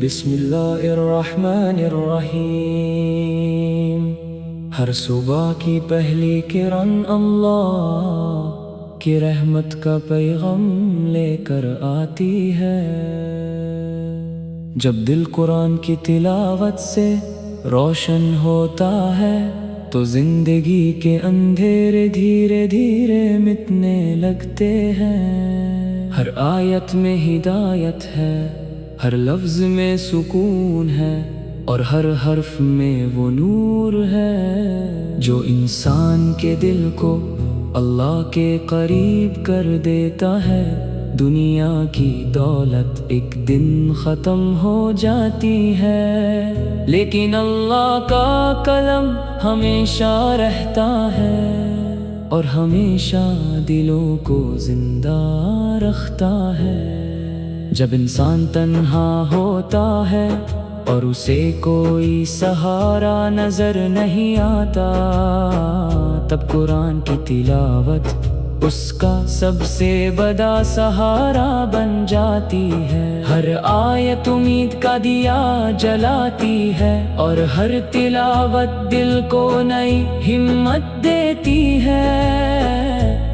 بسم اللہ الرحمن الرحیم۔ ہر صبح کی پہلی کرن اللہ کی رحمت کا پیغام لے کر آتی ہے۔ جب دل قرآن کی تلاوت سے روشن ہوتا ہے تو زندگی کے اندھیرے دھیرے دھیرے مٹنے لگتے ہیں۔ ہر آیت میں ہدایت ہے، ہر لفظ میں سکون ہے، اور ہر حرف میں وہ نور ہے جو انسان کے دل کو اللہ کے قریب کر دیتا ہے۔ دنیا کی دولت ایک دن ختم ہو جاتی ہے، لیکن اللہ کا کلام ہمیشہ رہتا ہے اور ہمیشہ دلوں کو زندہ رکھتا ہے۔ جب انسان تنہا ہوتا ہے اور اسے کوئی سہارا نظر نہیں آتا، تب قرآن کی تلاوت اس کا سب سے بڑا سہارا بن جاتی ہے۔ ہر آیت امید کا دیا جلاتی ہے، اور ہر تلاوت دل کو نئی ہمت دیتی ہے۔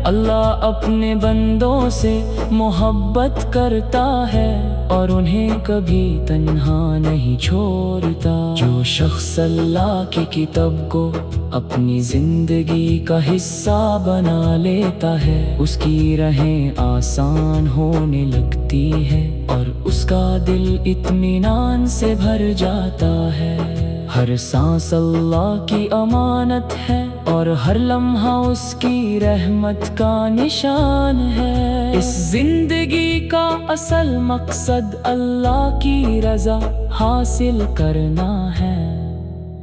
اللہ اپنے بندوں سے محبت کرتا ہے اور انہیں کبھی تنہا نہیں چھوڑتا۔ جو شخص اللہ کی کتاب کو اپنی زندگی کا حصہ بنا لیتا ہے، اس کی راہیں آسان ہونے لگتی ہے اور اس کا دل اطمینان سے بھر جاتا ہے۔ ہر سانس اللہ کی امانت ہے اور ہر لمحہ اس کی رحمت کا نشان ہے۔ اس زندگی کا اصل مقصد اللہ کی رضا حاصل کرنا ہے۔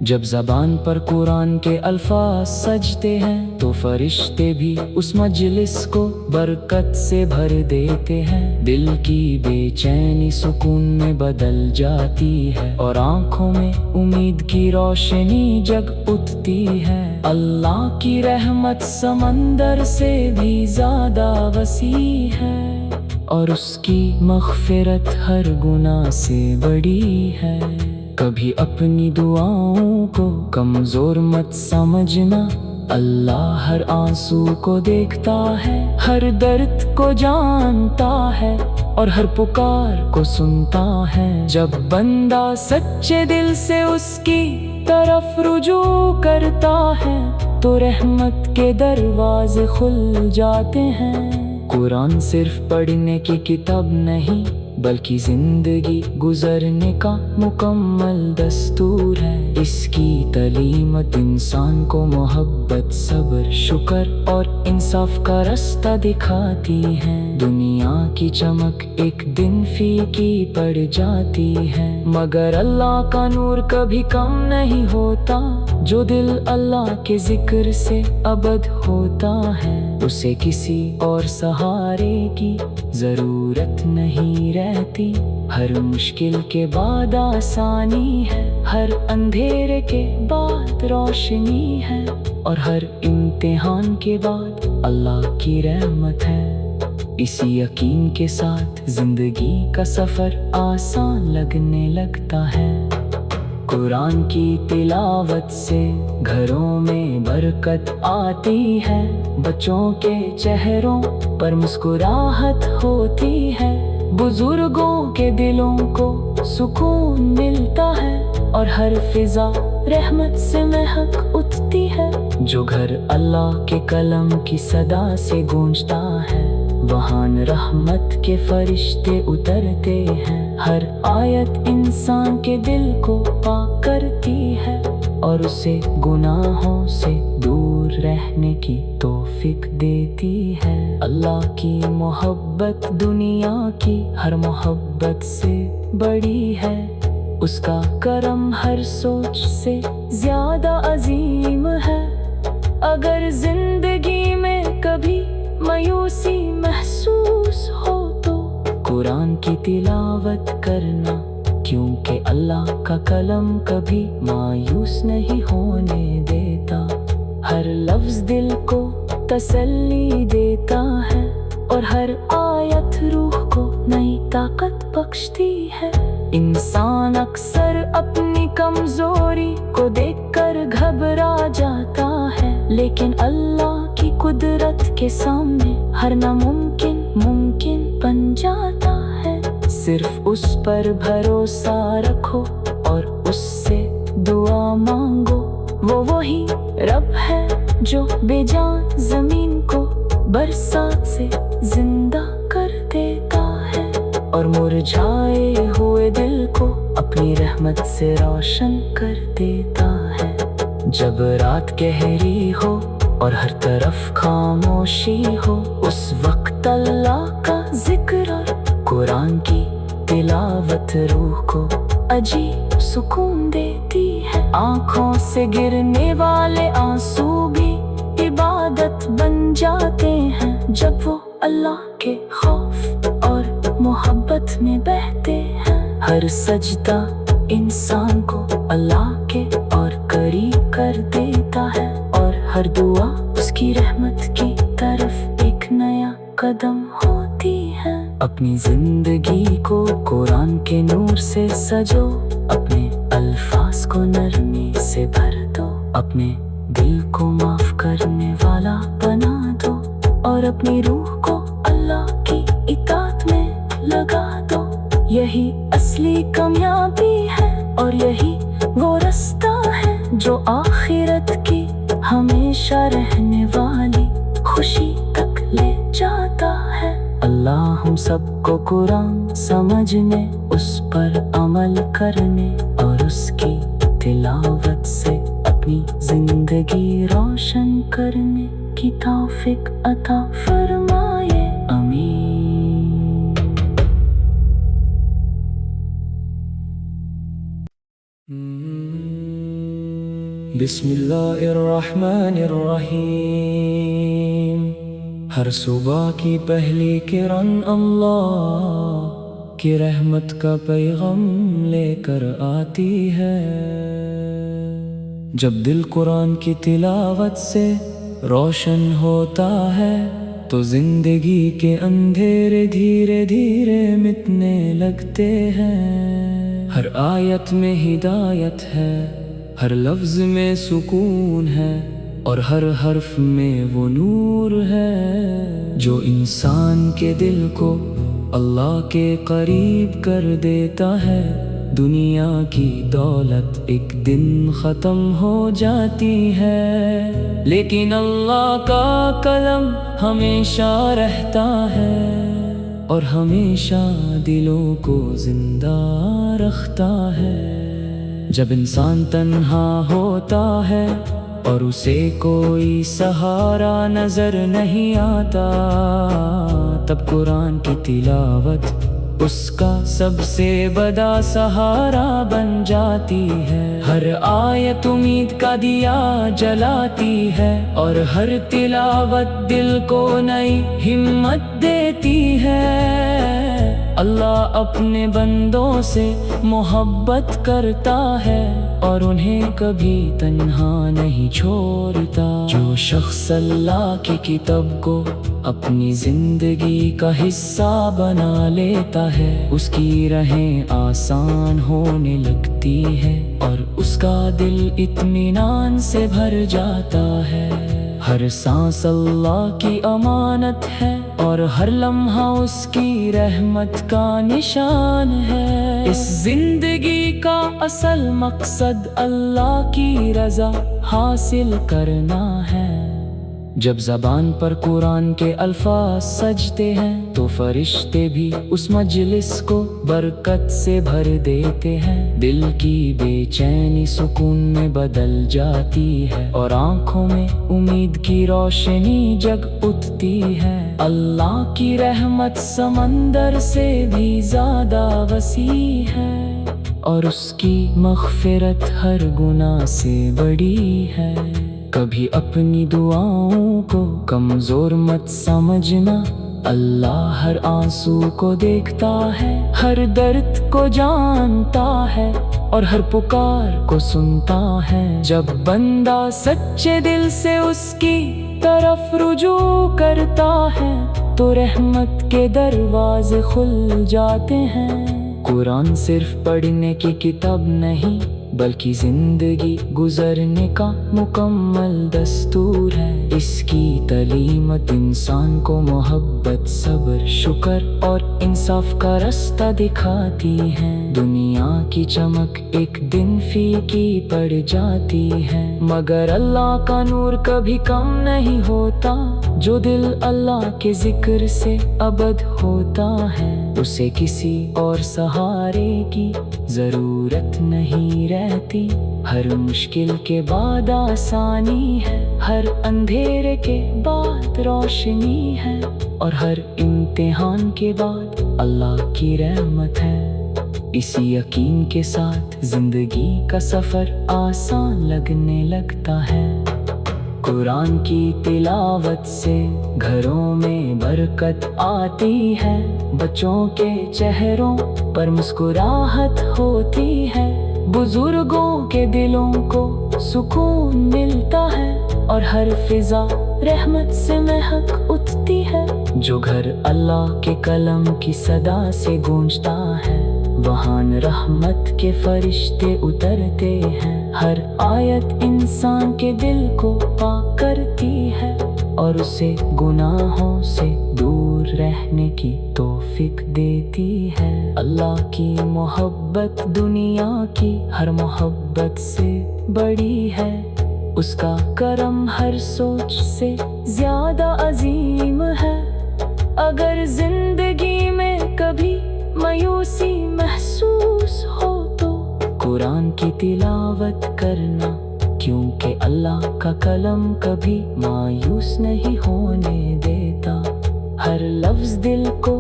جب زبان پر قرآن کے الفاظ سجتے ہیں تو فرشتے بھی اس مجلس کو برکت سے بھر دیتے ہیں۔ دل کی بے چینی سکون میں بدل جاتی ہے اور آنکھوں میں امید کی روشنی جگ اٹھتی ہے۔ اللہ کی رحمت سمندر سے بھی زیادہ وسیع ہے اور اس کی مغفرت ہر گناہ سے بڑی ہے۔ کبھی اپنی دعاؤں کو کمزور مت سمجھنا، اللہ ہر آنسو کو دیکھتا ہے، ہر درد کو جانتا ہے اور ہر پکار کو سنتا ہے۔ جب بندہ سچے دل سے اس کی طرف رجوع کرتا ہے تو رحمت کے دروازے کھل جاتے ہیں۔ قرآن صرف پڑھنے کی کتاب نہیں بلکہ زندگی گزرنے کا مکمل دستور ہے۔ اس کی تعلیمات انسان کو محبت، صبر، شکر اور انصاف کا راستہ دکھاتی ہیں۔ دنیا کی چمک ایک دن پھیکی پڑ جاتی ہے، مگر اللہ کا نور کبھی کم نہیں ہوتا۔ جو دل اللہ کے ذکر سے ابد ہوتا ہے، اسے کسی اور سہارے کی ضرورت نہیں رہتی۔ ہر مشکل کے بعد آسانی ہے، ہر اندھیرے کے بعد روشنی ہے، اور ہر امتحان کے بعد اللہ کی رحمت ہے۔ اسی یقین کے ساتھ زندگی کا سفر آسان لگنے لگتا ہے۔ قرآن کی تلاوت سے گھروں میں برکت آتی ہے، بچوں کے چہروں پر مسکراہٹ ہوتی ہے، بزرگوں کے دلوں کو سکون ملتا ہے، اور ہر فضا رحمت سے مہک اٹھتی ہے۔ جو گھر اللہ کے کلام کی صدا سے گونجتا ہے، وہاں رحمت کے فرشتے اترتے ہیں۔ ہر آیت انسان کے دل کو پاک کرتی ہے اور اسے گناہوں سے دور رہنے کی توفیق دیتی ہے۔ اللہ کی محبت دنیا کی ہر محبت سے بڑی ہے، اس کا کرم ہر سوچ سے زیادہ عظیم ہے۔ اگر زندگی میں کبھی مایوسی محسوس ہو تو قرآن کی تلاوت کرنا، کیونکہ اللہ کا کلام کبھی مایوس نہیں ہونے دیتا۔ ہر لفظ دل کو تسلی دیتا ہے اور ہر آیت روح کو نئی طاقت بخشتی ہے۔ انسان اکثر اپنی کمزوری کو دیکھ کر گھبرا جاتا ہے، لیکن اللہ کی قدرت کے سامنے ہر ناممکن ممکن بن جاتا ہے۔ صرف اس پر بھروسہ رکھو اور اس سے دعا مانگو، وہ وہی رب ہے جو بے جان زمین کو برسات سے زندہ کر دیتا ہے، اور مرجھائے ہوئے دل کو اپنی رحمت سے روشن کر دیتا ہے۔ جب رات گہری ہو اور ہر طرف خاموشی ہو، اس وقت اللہ کا ذکر اور قرآن کی تلاوت روح کو عجیب سکون دیتی ہے۔ آنکھوں سے گرنے والے آنسو بھی عبادت بن جاتے ہیں جب وہ اللہ کے خوف اور محبت میں بہتے ہیں۔ ہر سجدہ انسان کو اللہ کے اور قریب کر دیتا ہے، اور ہر دعا اس کی رحمت کی طرف ایک نیا قدم ہوتی ہے۔ اپنی زندگی کو قرآن کے نور سے سجو، اپنے الفاظ کو نرمی سے بھر دو، اپنے دل کو معاف کرنے والا بنا دو، اور اپنی روح کو اللہ کی اطاعت میں لگا دو۔ یہی اصلی کامیابی ہے، اور یہی وہ رستہ ہے جو آخرت کی ہمیشہ رہنے والی خوشی تک لے جاتا ہے۔ اللہ ہم سب کو قرآن سمجھنے، اس پر عمل کرنے اور اس کی تلاوت سے اپنی زندگی روشن کرنے کی توفیق عطا فرمائے، آمین۔ بسم اللہ الرحمن الرحیم۔ ہر صبح کی پہلی کرن اللہ کی رحمت کا پیغام لے کر آتی ہے۔ جب دل قرآن کی تلاوت سے روشن ہوتا ہے تو زندگی کے اندھیرے دھیرے دھیرے مٹنے لگتے ہیں۔ ہر آیت میں ہدایت ہے، ہر لفظ میں سکون ہے، اور ہر حرف میں وہ نور ہے جو انسان کے دل کو اللہ کے قریب کر دیتا ہے۔ دنیا کی دولت ایک دن ختم ہو جاتی ہے، لیکن اللہ کا کلام ہمیشہ رہتا ہے اور ہمیشہ دلوں کو زندہ رکھتا ہے۔ جب انسان تنہا ہوتا ہے اور اسے کوئی سہارا نظر نہیں آتا، تب قرآن کی تلاوت اس کا سب سے بڑا سہارا بن جاتی ہے۔ ہر آیت امید کا دیا جلاتی ہے، اور ہر تلاوت دل کو نئی ہمت دیتی ہے۔ اللہ اپنے بندوں سے محبت کرتا ہے اور انہیں کبھی تنہا نہیں چھوڑتا۔ جو شخص اللہ کی کتاب کو اپنی زندگی کا حصہ بنا لیتا ہے، اس کی راہیں آسان ہونے لگتی ہے اور اس کا دل اطمینان سے بھر جاتا ہے۔ ہر سانس اللہ کی امانت ہے اور ہر لمحہ اس کی رحمت کا نشان ہے۔ اس زندگی کا اصل مقصد اللہ کی رضا حاصل کرنا ہے۔ جب زبان پر قرآن کے الفاظ سجتے ہیں تو فرشتے بھی اس مجلس کو برکت سے بھر دیتے ہیں۔ دل کی بے چینی سکون میں بدل جاتی ہے اور آنکھوں میں امید کی روشنی جگ اٹھتی ہے۔ اللہ کی رحمت سمندر سے بھی زیادہ وسیع ہے اور اس کی مغفرت ہر گناہ سے بڑی ہے۔ کبھی اپنی دعاؤں کو کمزور مت سمجھنا، اللہ ہر آنسو کو دیکھتا ہے، ہر درد کو جانتا ہے اور ہر پکار کو سنتا ہے۔ جب بندہ سچے دل سے اس کی طرف رجوع کرتا ہے تو رحمت کے دروازے کھل جاتے ہیں۔ قرآن صرف پڑھنے کی کتاب نہیں بلکہ زندگی گزرنے کا مکمل دستور ہے۔ اس کی تعلیمات انسان کو محبت، صبر، شکر اور انصاف کا راستہ دکھاتی ہیں۔ دنیا کی چمک ایک دن پھیکی پڑ جاتی ہے، مگر اللہ کا نور کبھی کم نہیں ہوتا۔ جو دل اللہ کے ذکر سے ابد ہوتا ہے، اسے کسی اور سہارے کی ضرورت نہیں رہتی۔ ہر مشکل کے بعد آسانی ہے، ہر اندھیرے کے بعد روشنی ہے، اور ہر امتحان کے بعد اللہ کی رحمت ہے۔ اسی یقین کے ساتھ زندگی کا سفر آسان لگنے لگتا ہے۔ قرآن کی تلاوت سے گھروں میں برکت آتی ہے، بچوں کے چہروں پر مسکراہٹ ہوتی ہے، بزرگوں کے دلوں کو سکون ملتا ہے، اور ہر فضا رحمت سے مہک اٹھتی ہے۔ جو گھر اللہ کے کلام کی صدا سے گونجتا ہے، وہاں رحمت کے فرشتے اترتے ہیں۔ ہر آیت انسان کے دل کو پاک کرتی ہے، اور اسے گناہوں سے دور رہنے کی توفیق دیتی ہے۔ اللہ کی محبت دنیا کی ہر محبت سے بڑی ہے، اس کا کرم ہر سوچ سے زیادہ عظیم ہے۔ اگر زندگی میں کبھی مایوسی محسوس ہو تو قرآن کی تلاوت کرنا، کیونکہ اللہ کا کلام کبھی مایوس نہیں ہونے دیتا۔ ہر لفظ دل کو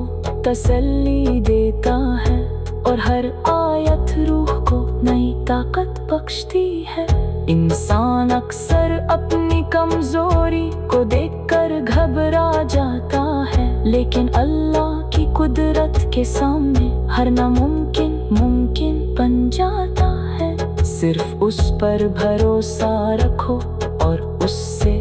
تسلی دیتا ہے، اور ہر آیت روح کو نئی طاقت بخشتی ہے۔ انسان اکثر اپنی کمزوری کو دیکھ کر گھبرا جاتا ہے، لیکن اللہ کی قدرت کے سامنے ہر ناممکن ممکن بن جاتا ہے۔ صرف اس پر بھروسہ رکھو اور اس سے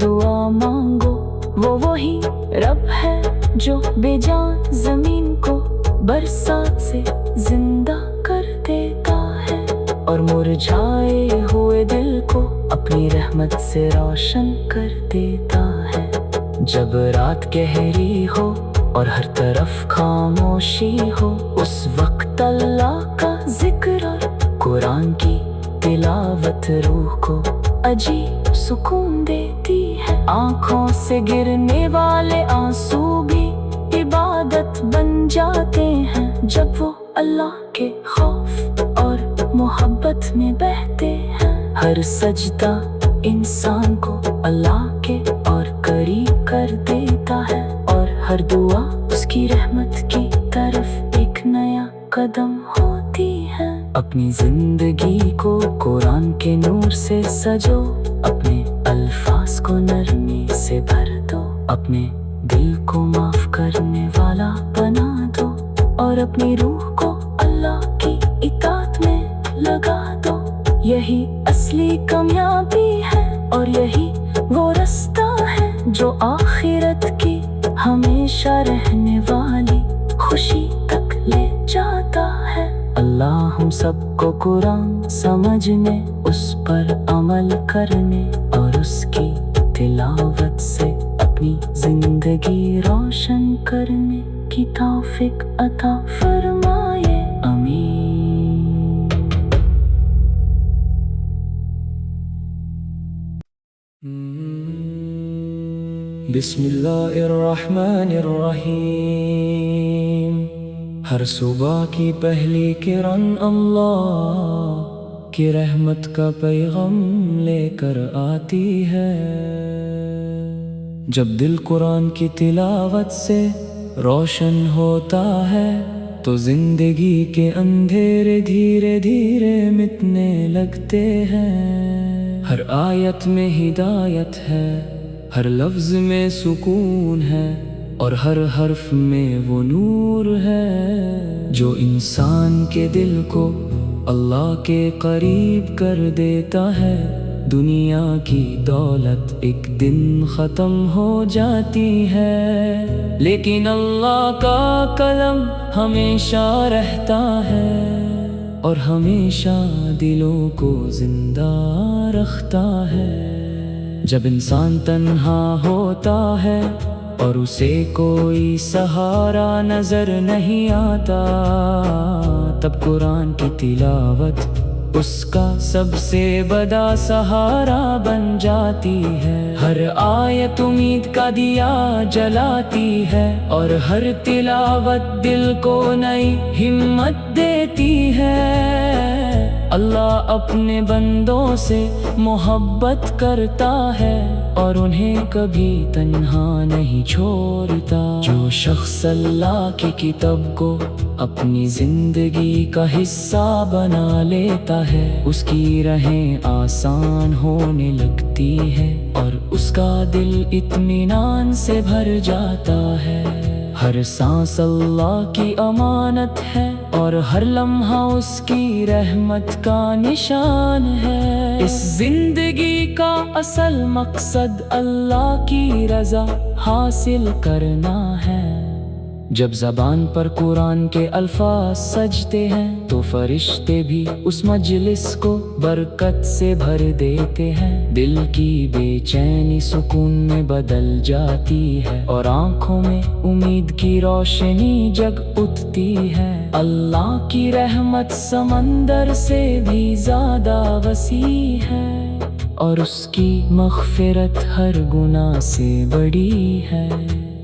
دعا مانگو، وہ وہی رب ہے جو بے جان زمین کو برسات سے زندہ کر دیتا ہے، اور مرجھائے ہوئے دل کو اپنی رحمت سے روشن کر دیتا ہے۔ جب رات گہری ہو اور ہر طرف خاموشی ہو، اس وقت اللہ کا ذکر اور قرآن کی تلاوت روح کو عجیب سکون دیتی ہے۔ آنکھوں سے گرنے والے آنسو بھی عبادت بن جاتے ہیں، جب وہ اللہ کے خوف اور محبت میں بہتے ہیں۔ ہر سجدہ انسان کو اللہ کے اور قریب کر دیتا ہے، اور ہر دعا اس کی رحمت کی طرف ایک نیا قدم ہوتی ہے۔ اپنی زندگی کو قرآن کے نور سے سجو، اپنے الفاظ کو نرمی سے بھر دو، اپنے دل کو معاف کرنے والا بنا دو، اور اپنی روح کو اللہ کی اطاعت میں لگا دو۔ یہی اصلی کامیابی ہے، اور یہی وہ راستہ ہے جو آخرت کی ہمیشہ رہنے والی خوشی تک لے جاتا ہے۔ اللہ ہم سب کو قرآن سمجھنے، اس پر عمل کرنے اور اس کی تلاوت سے اپنی زندگی روشن کرنے کی توفیق عطا فرمائے، آمین۔ بسم اللہ الرحمن الرحیم۔ ہر صبح کی پہلی کرن اللہ کی رحمت کا پیغام لے کر آتی ہے۔ جب دل قرآن کی تلاوت سے روشن ہوتا ہے تو زندگی کے اندھیرے دھیرے دھیرے مٹنے لگتے ہیں۔ ہر آیت میں ہدایت ہے، ہر لفظ میں سکون ہے، اور ہر حرف میں وہ نور ہے جو انسان کے دل کو اللہ کے قریب کر دیتا ہے۔ دنیا کی دولت ایک دن ختم ہو جاتی ہے، لیکن اللہ کا قلم ہمیشہ رہتا ہے اور ہمیشہ دلوں کو زندہ رکھتا ہے۔ جب انسان تنہا ہوتا ہے اور اسے کوئی سہارا نظر نہیں آتا، تب قرآن کی تلاوت اس کا سب سے بڑا سہارا بن جاتی ہے۔ ہر آیت امید کا دیا جلاتی ہے اور ہر تلاوت دل کو نئی ہمت دیتی ہے۔ اللہ اپنے بندوں سے محبت کرتا ہے اور انہیں کبھی تنہا نہیں چھوڑتا۔ جو شخص اللہ کی کتاب کو اپنی زندگی کا حصہ بنا لیتا ہے، اس کی راہیں آسان ہونے لگتی ہے اور اس کا دل اطمینان سے بھر جاتا ہے۔ ہر سانس اللہ کی امانت ہے اور ہر لمحہ اس کی رحمت کا نشان ہے۔ اس زندگی کا اصل مقصد اللہ کی رضا حاصل کرنا ہے۔ جب زبان پر قرآن کے الفاظ سجتے ہیں تو فرشتے بھی اس مجلس کو برکت سے بھر دیتے ہیں۔ دل کی بے چینی سکون میں بدل جاتی ہے اور آنکھوں میں امید کی روشنی جگ اٹھتی ہے۔ اللہ کی رحمت سمندر سے بھی زیادہ وسیع ہے اور اس کی مغفرت ہر گناہ سے بڑی ہے۔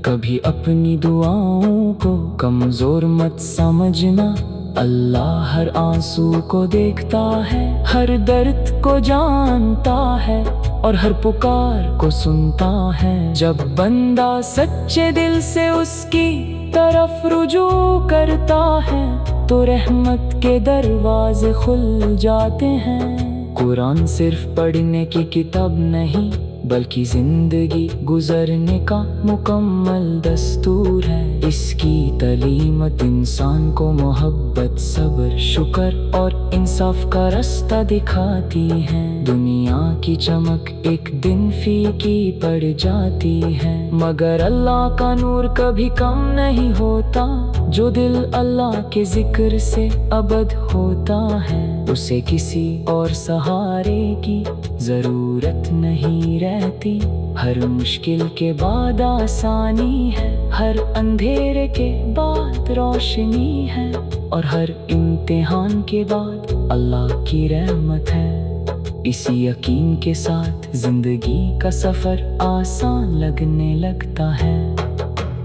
کبھی اپنی دعاؤں کو کمزور مت سمجھنا، اللہ ہر آنسو کو دیکھتا ہے، ہر درد کو جانتا ہے اور ہر پکار کو سنتا ہے۔ جب بندہ سچے دل سے اس کی طرف رجوع کرتا ہے تو رحمت کے دروازے کھل جاتے ہیں۔ قرآن صرف پڑھنے کی کتاب نہیں بلکہ زندگی گزرنے کا مکمل دستور ہے۔ اس کی تعلیمات انسان کو محبت، صبر، شکر اور انصاف کا راستہ دکھاتی ہیں۔ دنیا کی چمک ایک دن پھیکی پڑ جاتی ہے، مگر اللہ کا نور کبھی کم نہیں ہوتا۔ جو دل اللہ کے ذکر سے ابد ہوتا ہے، اسے کسی اور سہارے کی ضرورت نہیں رہتی۔ ہر مشکل کے بعد آسانی ہے، ہر اندھیرے کے بعد روشنی ہے اور ہر امتحان کے بعد اللہ کی رحمت ہے۔ اسی یقین کے ساتھ زندگی کا سفر آسان لگنے لگتا ہے۔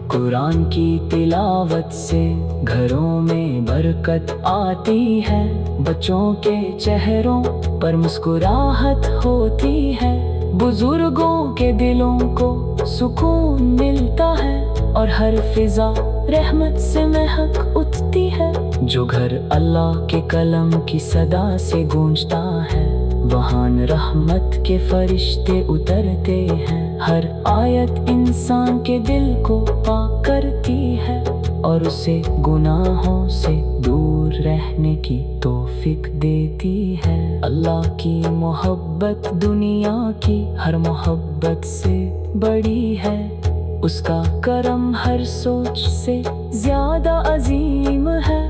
قرآن کی تلاوت سے گھروں میں برکت آتی ہے، بچوں کے چہروں پر مسکراہٹ ہوتی ہے، بزرگوں کے دلوں کو سکون ملتا ہے اور ہر فضا رحمت سے مہک اٹھتی ہے۔ جو گھر اللہ کے کلام کی صدا سے گونجتا ہے، وہاں رحمت کے فرشتے اترتے ہیں۔ ہر آیت انسان کے دل کو پاک کرتی ہے اور اسے گناہوں سے دور رہنے کی توفیق دیتی ہے۔ اللہ کی محبت دنیا کی ہر محبت سے بڑی ہے، اس کا کرم ہر سوچ سے زیادہ عظیم ہے۔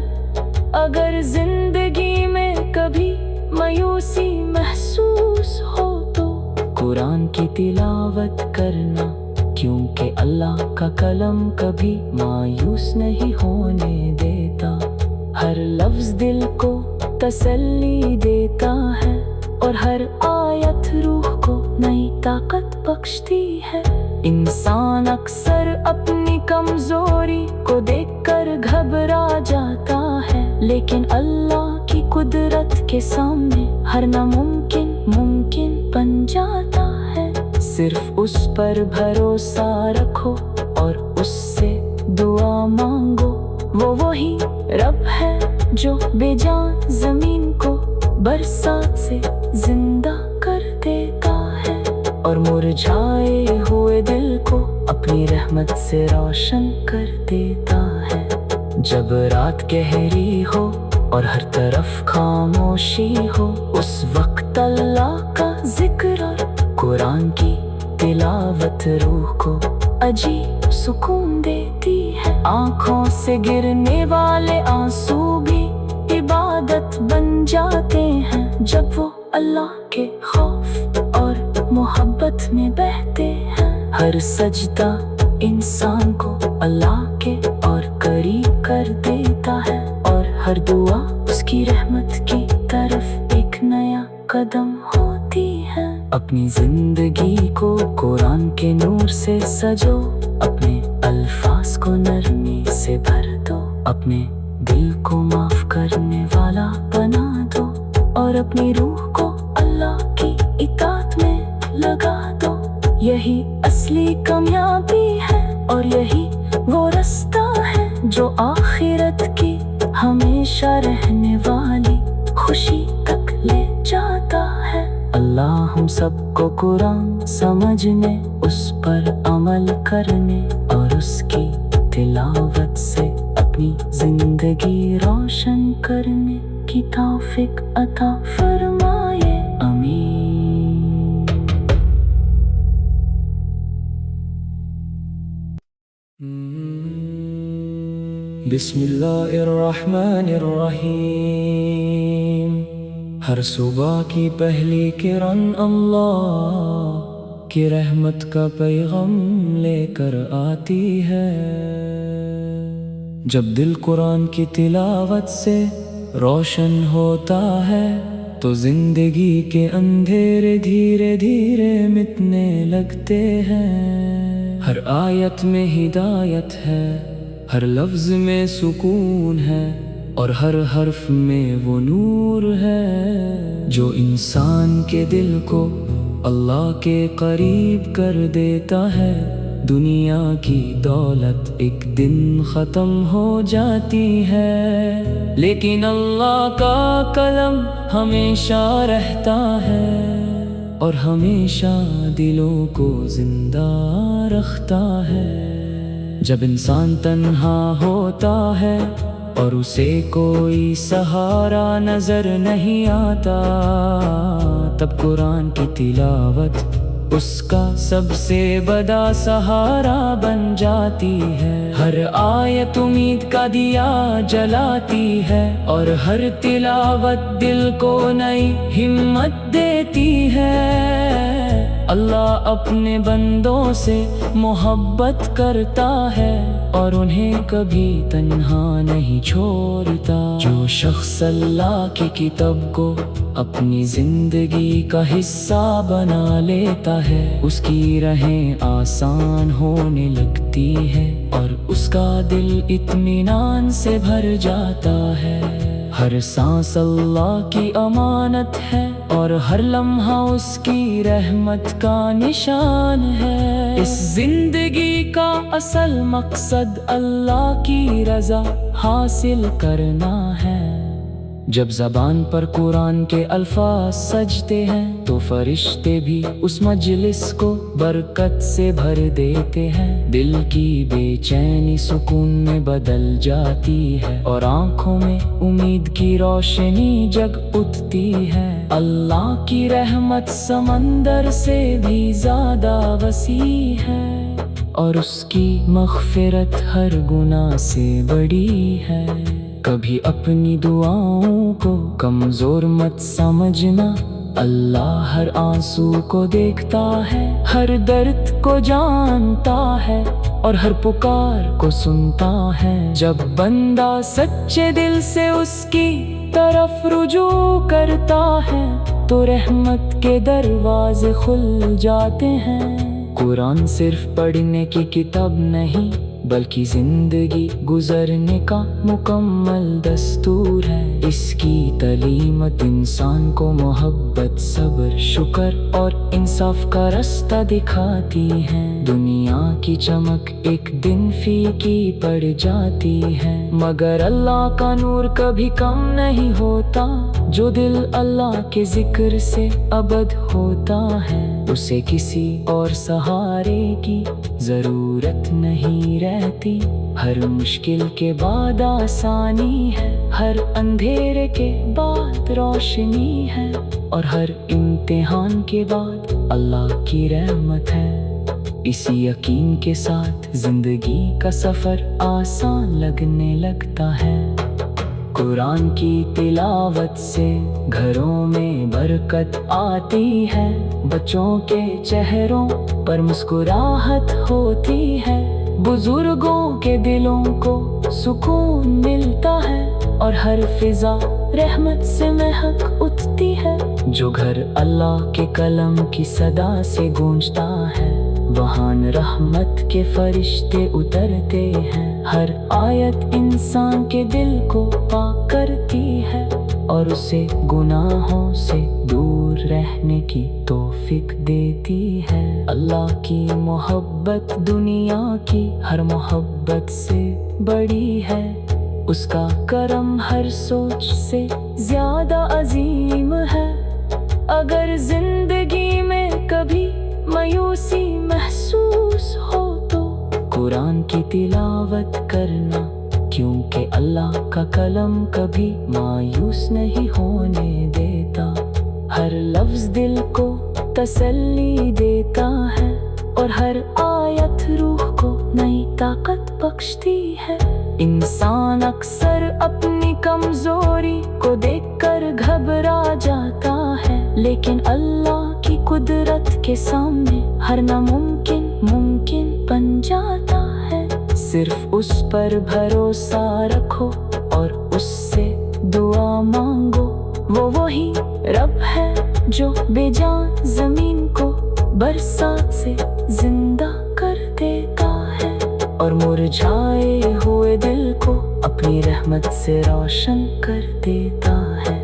اگر زندگی میں کبھی مایوسی محسوس ہو تو قرآن کی تلاوت کرنا، کیونکہ اللہ کا کلام کبھی مایوس نہیں ہونے دیتا۔ ہر لفظ دل کو تسلی دیتا ہے اور ہر آیت روح کو نئی طاقت بخشتی ہے۔ انسان اکثر اپنی کمزوری کو دیکھ کر گھبرا جاتا ہے، لیکن اللہ کی قدرت کے سامنے ہر ناممکن ممکن بن جاتا ہے۔ صرف اس پر بھروسہ رکھو اور اس سے دعا مانگو، وہ وہی رب ہے جو بے جان زمین کو برسات سے زندہ کر دیتا ہے اور مرجھائے ہوئے دل کو اپنی رحمت سے روشن کر دیتا ہے۔ جب رات گہری ہو اور ہر طرف خاموشی ہو، اس وقت اللہ کا ذکر اور قرآن کی تلاوت روح کو عجیب سکون دیتی ہے۔ آنکھوں سے گرنے والے آنسو بھی عبادت بن جاتے ہیں جب وہ اللہ کے خوف اور محبت میں بہتے ہیں۔ ہر سجدہ انسان کو اللہ کے اور قریب کر دیتا ہے، اور ہر دعا اس کی رحمت کی طرف ایک نیا قدم ہوتی ہے۔ اپنی زندگی کو قرآن کے نور سے سجو، اپنے الفاظ کو نرمی سے بھر دو، اپنے دل کو معاف کرنے والا بنا دو، اور اپنی روح کو اللہ کی اطاعت میں لگا دو۔ یہی اصلی کامیابی ہے، اور یہی وہ رستہ ہے جو آخرت کی ہمیشہ رہنے والی خوشی تک لے جاتا ہے۔ اللہ ہم سب کو قرآن سمجھنے، اس پر عمل کرنے اور اس کی تلاوت سے اپنی زندگی روشن کرنے کی توفیق عطا فرمائے، آمین۔ بسم اللہ الرحمن الرحیم۔ ہر صبح کی پہلی کرن اللہ کی رحمت کا پیغام لے کر آتی ہے۔ جب دل قرآن کی تلاوت سے روشن ہوتا ہے تو زندگی کے اندھیرے دھیرے دھیرے مٹنے لگتے ہیں۔ ہر آیت میں ہدایت ہے، ہر لفظ میں سکون ہے، اور ہر حرف میں وہ نور ہے جو انسان کے دل کو اللہ کے قریب کر دیتا ہے۔ دنیا کی دولت ایک دن ختم ہو جاتی ہے، لیکن اللہ کا قلم ہمیشہ رہتا ہے اور ہمیشہ دلوں کو زندہ رکھتا ہے۔ جب انسان تنہا ہوتا ہے اور اسے کوئی سہارا نظر نہیں آتا، تب قرآن کی تلاوت اس کا سب سے بڑا سہارا بن جاتی ہے۔ ہر آیت امید کا دیا جلاتی ہے، اور ہر تلاوت دل کو نئی ہمت دیتی ہے۔ اللہ اپنے بندوں سے محبت کرتا ہے اور انہیں کبھی تنہا نہیں چھوڑتا۔ جو شخص اللہ کی کتاب کو اپنی زندگی کا حصہ بنا لیتا ہے، اس کی راہیں آسان ہونے لگتی ہے اور اس کا دل اطمینان سے بھر جاتا ہے۔ ہر سانس اللہ کی امانت ہے، اور ہر لمحہ اس کی رحمت کا نشان ہے۔ اس زندگی کا اصل مقصد اللہ کی رضا حاصل کرنا ہے۔ جب زبان پر قرآن کے الفاظ سجتے ہیں تو فرشتے بھی اس مجلس کو برکت سے بھر دیتے ہیں۔ دل کی بے چینی سکون میں بدل جاتی ہے، اور آنکھوں میں امید کی روشنی جگ اٹھتی ہے۔ اللہ کی رحمت سمندر سے بھی زیادہ وسیع ہے، اور اس کی مغفرت ہر گناہ سے بڑی ہے۔ کبھی اپنی دعاؤں کو کمزور مت سمجھنا، اللہ ہر آنسو کو دیکھتا ہے، ہر درد کو جانتا ہے، اور ہر پکار کو سنتا ہے۔ جب بندہ سچے دل سے اس کی طرف رجوع کرتا ہے تو رحمت کے دروازے کھل جاتے ہیں۔ قرآن صرف پڑھنے کی کتاب نہیں بلکہ زندگی گزرنے کا مکمل دستور ہے۔ اس کی تعلیمات انسان کو محبت، صبر، شکر اور انصاف کا راستہ دکھاتی ہیں۔ دنیا کی چمک ایک دن پھیکی پڑ جاتی ہے، مگر اللہ کا نور کبھی کم نہیں ہوتا۔ جو دل اللہ کے ذکر سے ابد ہوتا ہے اسے کسی اور سہارے کی ضرورت نہیں رہتی۔ ہر مشکل کے بعد آسانی ہے، ہر اندھیرے کے بعد روشنی ہے، اور ہر امتحان کے بعد اللہ کی رحمت ہے۔ اسی یقین کے ساتھ زندگی کا سفر آسان لگنے لگتا ہے۔ قرآن کی تلاوت سے گھروں میں برکت آتی ہے، بچوں کے چہروں پر مسکراہٹ ہوتی ہے، بزرگوں کے دلوں کو سکون ملتا ہے، اور ہر فضا رحمت سے مہک اٹھتی ہے۔ جو گھر اللہ کے کلام کی صدا سے گونجتا ہے، وہاں رحمت کے فرشتے اترتے ہیں۔ ہر آیت انسان کے دل کو پاک کرتی ہے، اور اسے گناہوں سے دور رہنے کی توفیق دیتی ہے۔ اللہ کی محبت دنیا کی ہر محبت سے بڑی ہے، اس کا کرم ہر سوچ سے زیادہ عظیم ہے۔ اگر زندگی میں کبھی مایوسی محسوس ہو تو قرآن کی تلاوت کرنا، کیونکہ اللہ کا کلام کبھی مایوس نہیں ہونے دیتا۔ ہر لفظ دل کو تسلی دیتا ہے، اور ہر آیت روح کو نئی طاقت بخشتی ہے۔ انسان اکثر اپنی کمزوری کو دیکھ کر گھبرا جاتا ہے، لیکن اللہ کی قدرت کے سامنے ہر ناممکن ممکن بن جاتا ہے۔ صرف اس پر بھروسہ رکھو اور اس سے دعا مانگو، وہ وہی رب ہے جو بے جان زمین کو برسات سے زندہ کر دیتا ہے، اور مرجھائے ہوئے دل کو اپنی رحمت سے روشن کر دیتا ہے۔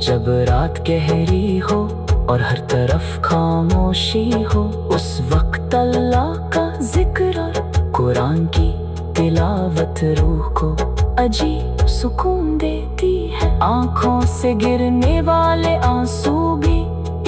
جب رات گہری ہو اور ہر طرف خاموشی ہو، اس وقت اللہ کا ذکر اور قرآن کی تلاوت روح کو عجیب سکون دیتی ہے۔ آنکھوں سے گرنے والے آنسو بھی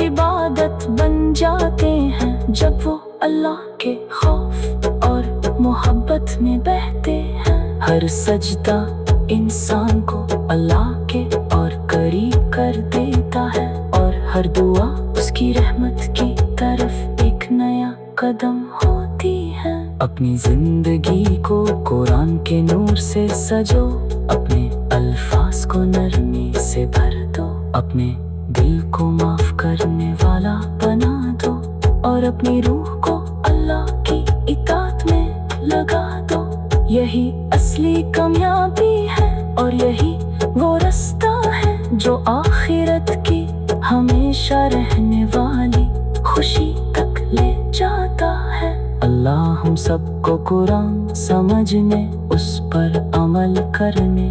عبادت بن جاتے ہیں، جب وہ اللہ کے خوف اور محبت میں بہتے ہیں۔ ہر سجدہ انسان کو اللہ کے اور قریب کر دیتا ہے، اور ہر دعا اس کی رحمت کی طرف ایک نیا قدم ہوتی ہے۔ اپنی زندگی کو قرآن کے نور سے سجو، اپنے الفاظ کو نرمی سے بھر دو، اپنے دل کو معاف کرنے والا بنا دو، اور اپنی روح کو اللہ کی اطاعت میں لگا دو۔ یہی اصلی کامیابی ہے، اور یہی وہ رستہ ہے جو آخرت کی ہمیشہ رہنے والی خوشی تک لے جاتا ہے۔ اللہ ہم سب کو قرآن سمجھنے، اس پر عمل کرنے